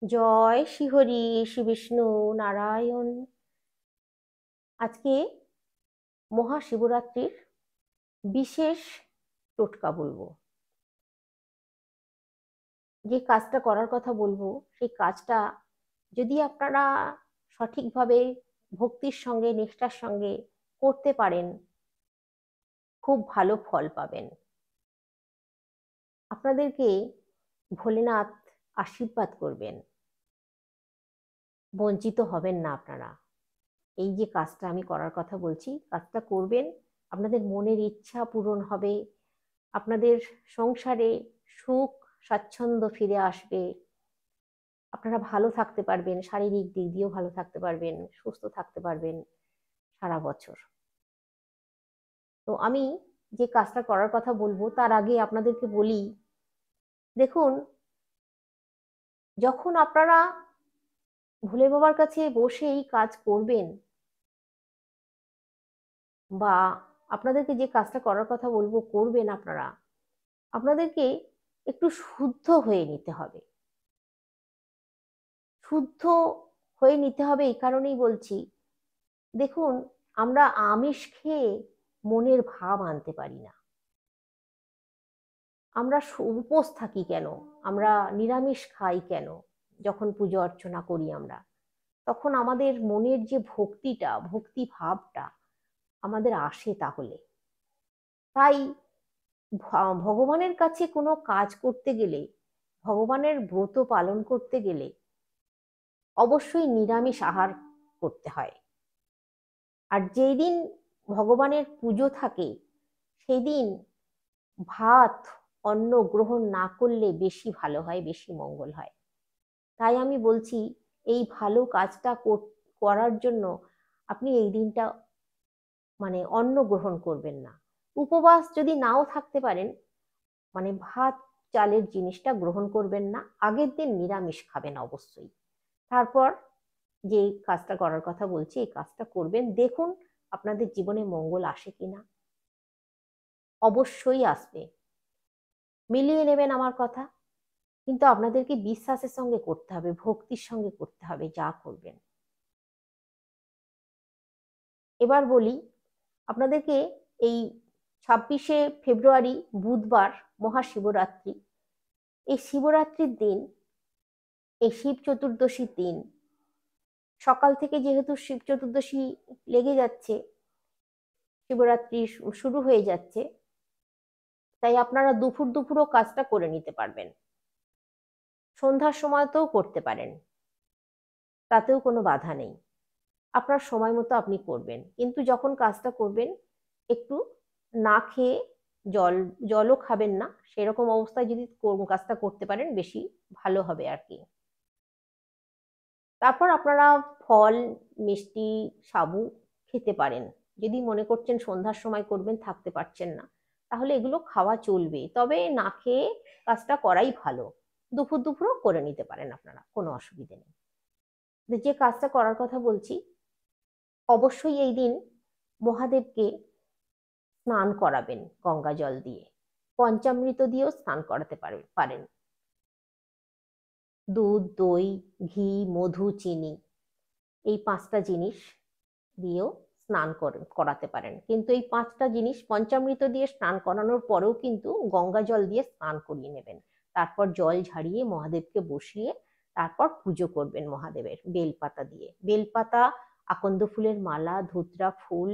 জয় শ্রী হরি শ্রী বিষ্ণু নারায়ণ। আজকে মহাশিবরাত্রির বিশেষ টোটকা বলবো। যে কাজটা করার কথা বলবো সেই কাজটা যদি আপনারা সঠিকভাবে ভক্তির সঙ্গে নিষ্ঠার সঙ্গে করতে পারেন, খুব ভালো ফল পাবেন। আপনাদেরকে ভোলেনাথ আশীর্বাদ করবেন, বঞ্চিত হবেন না আপনারা। এই যে কাজটা আমি করার কথা বলছি, কাজটা করবেন, আপনাদের মনের ইচ্ছা পূরণ হবে, আপনাদের সংসারে সুখ স্বাচ্ছন্দ্য ফিরে আসবে, আপনারা ভালো থাকতে পারবেন, শারীরিক দিক দিয়েও ভালো থাকতে পারবেন, সুস্থ থাকতে পারবেন সারা বছর। তো আমি যে কাজটা করার কথা বলবো তার আগে আপনাদেরকে বলি, দেখুন, যখন আপনারা ভোলে বাবার কাছে বসে এই কাজ করবেন, বা আপনাদেরকে যে কাজটা করার কথা বলবো করবেন আপনারা, আপনাদেরকে একটু শুদ্ধ হয়ে নিতে হবে। শুদ্ধ হয়ে নিতে হবে এই কারণেই বলছি, দেখুন, আমরা আমিষ খেয়ে মনের ভাব আনতে পারি না। আমরা উপোস থাকি কেন, আমরা নিরামিষ খাই কেন? যখন পুজো অর্চনা করি আমরা, তখন আমাদের মনের যে ভক্তিটা, ভক্তি ভাবটা আমাদের আসে। তাহলে তাই ভগবানের কাছে কোনো কাজ করতে গেলে, ভগবানের ব্রত পালন করতে গেলে অবশ্যই নিরামিষ আহার করতে হয়। আর যেই দিন ভগবানের পুজো থাকে সেই দিন ভাত অন্ন গ্রহণ না করলে বেশি ভালো হয়, বেশি মঙ্গল হয়। তাই আমি বলছি, এই ভালো কাজটা করার জন্য আপনি এই দিনটা মানে অন্ন গ্রহণ করবেন না। উপবাস যদি নাও থাকতে পারেন, মানে ভাত চালের জিনিসটা গ্রহণ করবেন না, আগের দিন নিরামিষ খাবেন অবশ্যই। তারপর যে কাজটা করার কথা বলছি এই কাজটা করবেন, দেখুন আপনাদের জীবনে মঙ্গল আসে কিনা। অবশ্যই আসবে, মিলিয়ে নেবেন আমার কথা। কিন্তু আপনাদেরকে বিশ্বাসের সঙ্গে করতে হবে, ভক্তির সঙ্গে করতে হবে যা করবেন। এবার বলি আপনাদেরকে, এই 26শে ফেব্রুয়ারি বুধবার মহাশিবরাত্রি। এই শিবরাত্রির দিন, এই শিব চতুর্দশীর দিন সকাল থেকে, যেহেতু শিব চতুর্দশী লেগে যাচ্ছে, শিবরাত্রি শুরু হয়ে যাচ্ছে, তাই আপনারা দুপুর দুপুরও কাজটা করে নিতে পারবেন। সন্ধ্যার সময়তেও করতে পারেন, তাতেও কোনো বাধা নেই। আপনার সময় মতো আপনি করবেন, কিন্তু যখন কাজটা করবেন একটু না খেয়ে, জল জলও খাবেন না, সেরকম অবস্থায় যদি কাজটা করতে পারেন বেশি ভালো হবে আর কি। তারপর আপনারা ফল, মিষ্টি, সাবু খেতে পারেন। যদি মনে করছেন সন্ধ্যার সময় করবেন, থাকতে পারছেন না, তাহলে এগুলো খাওয়া চলবে, তবে না খেয়ে কাজটা করাই ভালো। দুপুর দুপুরও করে নিতে পারেন আপনারা, কোনো অসুবিধে নেই। যে কাজটা করার কথা বলছি, অবশ্যই এই দিন মহাদেবকে স্নান করাবেন গঙ্গা জল দিয়ে, পঞ্চামৃত দিয়েও স্নান করাতে পারেন। দুধ, দই, ঘি, মধু, চিনি, এই 5টা জিনিস দিয়েও স্নান করাতে পারেন। কিন্তু এই 5টা জিনিস পঞ্চামৃত দিয়ে স্নান করানোর পরেও কিন্তু গঙ্গা জল দিয়ে স্নান করিয়ে নেবেন। তারপর জল ঝাড়িয়ে মহাদেবকে বসিয়ে তারপর পুজো করবেন মহাদেবের বেলপাতা দিয়ে। বেলপাতা, আকন্দ ফুলের মালা, ধুতরা ফুল,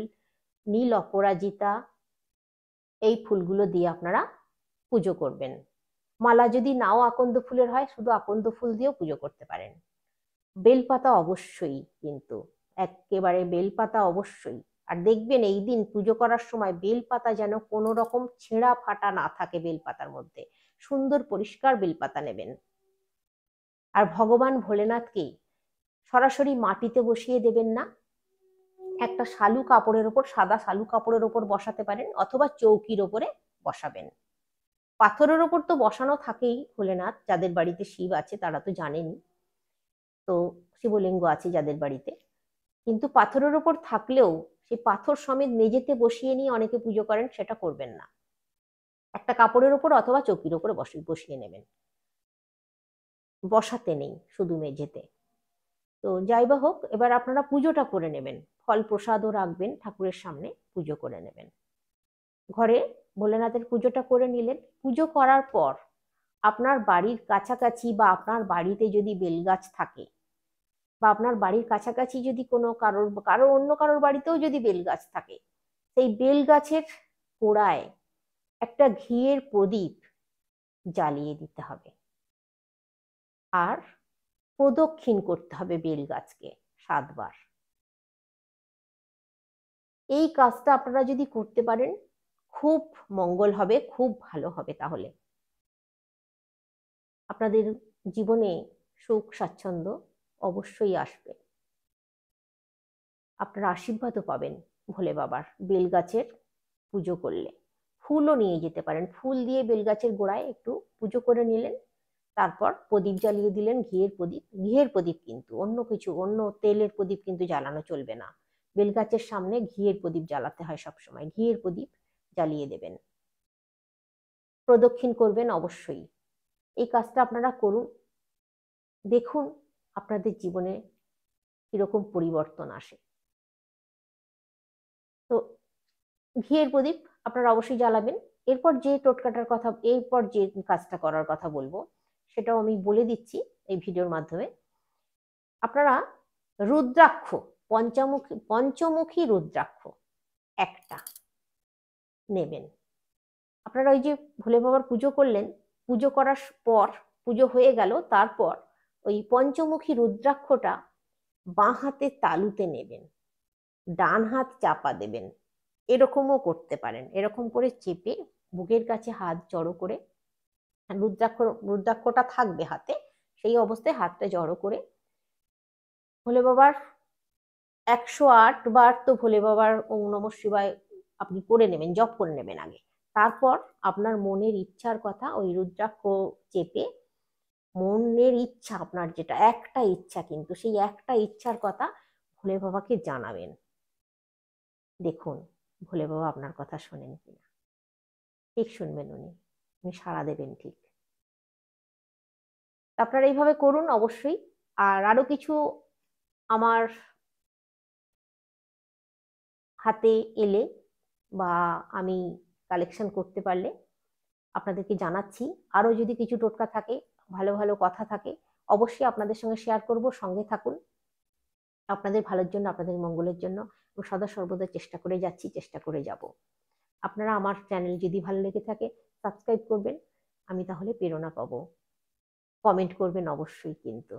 নীল অপরাজিতা, এই ফুলগুলো দিয়ে আপনারা পুজো করবেন। মালা যদি নাও আকন্দ ফুলের হয়, শুধু আকন্দ ফুল দিয়েও পুজো করতে পারেন। বেলপাতা অবশ্যই, কিন্তু একেবারে বেলপাতা অবশ্যই। আর দেখবেন এই দিন পুজো করার সময় বেলপাতা যেন কোনো রকম ছেঁড়া ফাটা না থাকে বেলপাতার মধ্যে, সুন্দর পরিষ্কার বেলপাতা নেবেন। আর ভগবান ভোলেনাথকে সরাসরি মাটিতে বসিয়ে দেবেন না, একটা শালু কাপড়ের ওপর, সাদা শালু কাপড়ের ওপর বসাতে পারেন, অথবা চৌকির ওপরে বসাবেন। পাথরের ওপর তো বসানো থাকেই ভোলেনাথ, যাদের বাড়িতে শিব আছে তারা তো জানেনই, তো শিবলিঙ্গ আছে যাদের বাড়িতে। কিন্তু পাথরের ওপর থাকলেও সেই পাথর সমেত মেঝেতে বসিয়ে নিয়ে অনেকে পুজো করেন, সেটা করবেন না। একটা কাপড়ের ওপর অথবা চৌকির ওপরে বসিয়ে নেবেন। বসাতে নেই, শুধু মেঝেতে। তো যাই বা হোক, এবার আপনারা পুজোটা করে নেবেন, ফল প্রসাদও রাখবেন ঠাকুরের সামনে, পুজো করে নেবেন। ঘরে ভোলেনাথের পুজোটা করে নিলেন। পুজো করার পর আপনার বাড়ির কাছাকাছি বা আপনার বাড়িতে যদি বেলগাছ থাকে, বা আপনার বাড়ির কাছাকাছি যদি কোনো অন্য কারোর বাড়িতেও যদি বেলগাছ থাকে, সেই বেলগাছের গোড়ায় একটা ঘিয়ের প্রদীপ জ্বালিয়ে দিতে হবে। আর প্রদক্ষিণ করতে হবে বেলগাছকে 7 বার। এই কাজটা আপনারা যদি করতে পারেন, খুব মঙ্গল হবে, খুব ভালো হবে। তাহলে আপনাদের জীবনে সুখ স্বাচ্ছন্দ্য অবশ্যই আসবে। আপনারা আশীর্বাদও পাবেন ভোলে বাবার বেলগাছের পুজো করলে। ফুলও নিয়ে যেতে পারেন, ফুল দিয়ে বেলগাছের গোড়ায় একটু পুজো করে নিলেন। তারপর প্রদীপ জ্বালিয়ে দিলেন, ঘিয়ের প্রদীপ। ঘিয়ের প্রদীপ কিন্তু, অন্য কিছু, অন্য তেলের প্রদীপ কিন্তু জ্বালানো চলবে না। বেলগাছের সামনে ঘিয়ের প্রদীপ জ্বালাতে হয় সবসময়, ঘিয়ের প্রদীপ জ্বালিয়ে দেবেন। প্রদক্ষিণ করবেন অবশ্যই। এই কাজটা আপনারা করুন, দেখুন আপনাদের জীবনে কিরকম পরিবর্তন আসে। তো ঘিয়ের প্রদীপ আপনারা অবশ্যই জ্বালাবেন। এরপর যে কাজটা করার কথা বলবো, সেটাও আমি বলে দিচ্ছি এই ভিডিওর মাধ্যমে। আপনারা রুদ্রাক্ষ, পঞ্চমুখী রুদ্রাক্ষ একটা নেবেন। আপনারা ওই যে ভোলে বাবার পুজো করলেন, পুজো করার পর, পুজো হয়ে গেল, তারপর ওই পঞ্চমুখী রুদ্রাক্ষটা বাঁ হাতে তালুতে নেবেন, ডান হাত চাপা দেবেন। এরকমও করতে পারেন, এরকম করে চেপে বুকের কাছে হাত জড়ো করে, রুদ্রাক্ষটা থাকবে হাতে, সেই অবস্থায় হাতটা জড়ো করে ভোলে বাবার 108 বার তো ভোলে বাবার ওম নমঃ শিবায় আপনি করে নেবেন, জপ করে নেবেন আগে। তারপর আপনার মনের ইচ্ছার কথা ওই রুদ্রাক্ষ চেপে, মনের ইচ্ছা, আপনার যেটা একটা ইচ্ছা, কিন্তু সেই একটা ইচ্ছার কথা ভোলে বাবাকে জানাবেন। দেখুন ভোলে বাবা আপনার কথা শোনেন কিনা। ঠিক শুনবেন, উনি সাড়া দেবেন ঠিক। আপনারা এইভাবে করুন অবশ্যই। আর আরো কিছু আমার হাতে এলে বা আমি কালেকশন করতে পারলে আপনাদেরকে জানাচ্ছি। আরো যদি কিছু টোটকা থাকে, ভালো ভালো কথা থাকে, অবশ্যই আপনাদের সঙ্গে শেয়ার করব। সঙ্গে থাকুন। আপনাদের ভালোর জন্য, আপনাদের মঙ্গলের জন্য সদা সর্বদা চেষ্টা করে যাচ্ছি, চেষ্টা করে যাব। আপনারা আমার চ্যানেল যদি ভালো লেগে থাকে সাবস্ক্রাইব করবেন, আমি তাহলে প্রেরণা পাবো। কমেন্ট করবেন অবশ্যই কিন্তু।